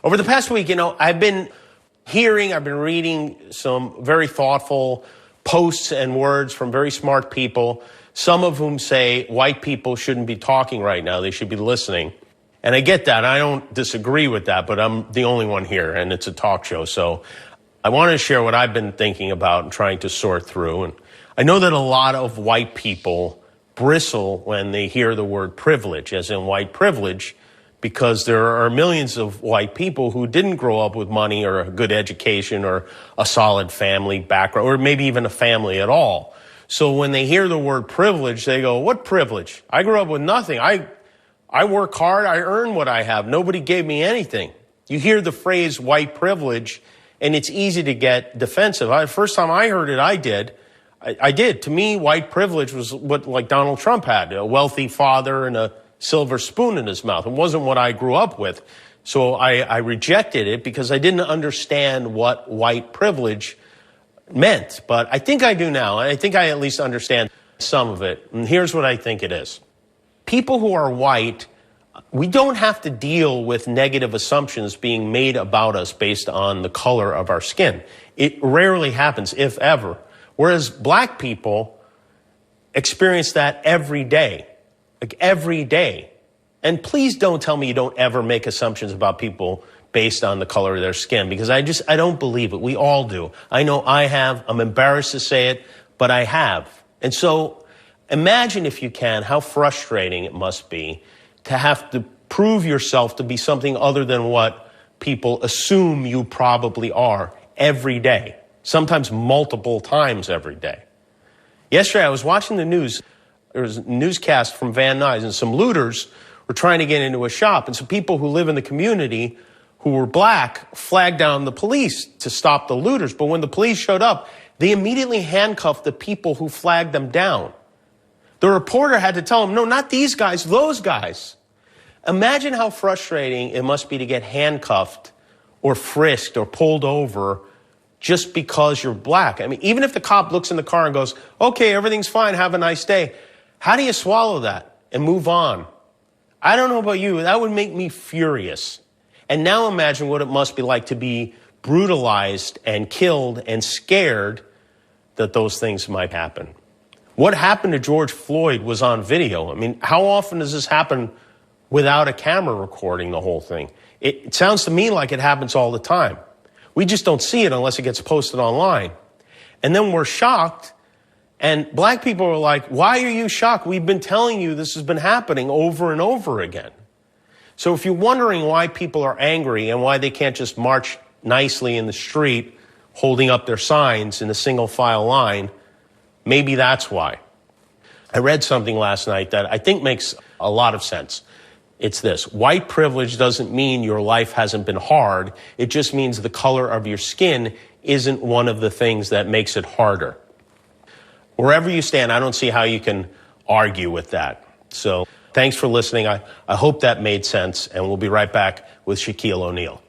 Over the past week, I've been reading some very thoughtful posts and words from very smart people, some of whom say white people shouldn't be talking right now. They should be listening. And I get that. I don't disagree with that, but I'm the only one here, and it's a talk show. So I want to share what I've been thinking about and trying to sort through. And I know that a lot of white people bristle when they hear the word privilege, as in white privilege, because there are millions of white people who didn't grow up with money or a good education or a solid family background, or maybe even a family at all. So when they hear the word privilege, they go, what privilege? I grew up with nothing. I work hard. I earn what I have. Nobody gave me anything. You hear the phrase white privilege, and it's easy to get defensive. First time I heard it, I did. To me, white privilege was what like Donald Trump had, a wealthy father and a silver spoon in his mouth. It wasn't what I grew up with. So I rejected it because I didn't understand what white privilege meant. But I think I do now. I think I at least understand some of it. And here's what I think it is. People who are white, we don't have to deal with negative assumptions being made about us based on the color of our skin. It rarely happens, if ever. Whereas black people experience that every day. Like every day. And please don't tell me you don't ever make assumptions about people based on the color of their skin, because I don't believe it. We all do. I know I have. I'm embarrassed to say it, but I have. And so imagine, if you can, how frustrating it must be to have to prove yourself to be something other than what people assume you probably are every day, sometimes multiple times every day. Yesterday, I was watching the news. There was a newscast from Van Nuys, and some looters were trying to get into a shop. And some people who live in the community who were black flagged down the police to stop the looters. But when the police showed up, they immediately handcuffed the people who flagged them down. The reporter had to tell them, no, not these guys, those guys. Imagine how frustrating it must be to get handcuffed or frisked or pulled over just because you're black. I mean, even if the cop looks in the car and goes, okay, everything's fine, have a nice day. How do you swallow that and move on? I don't know about you, that would make me furious. And now imagine what it must be like to be brutalized and killed and scared that those things might happen. What happened to George Floyd was on video. I mean, how often does this happen without a camera recording the whole thing? It sounds to me like it happens all the time. We just don't see it unless it gets posted online. And then we're shocked. And black people are like, why are you shocked? We've been telling you this has been happening over and over again. So if you're wondering why people are angry and why they can't just march nicely in the street holding up their signs in a single file line, maybe that's why. I read something last night that I think makes a lot of sense. It's this: white privilege doesn't mean your life hasn't been hard. It just means the color of your skin isn't one of the things that makes it harder. Wherever you stand, I don't see how you can argue with that. So thanks for listening. I hope that made sense, and we'll be right back with Shaquille O'Neal.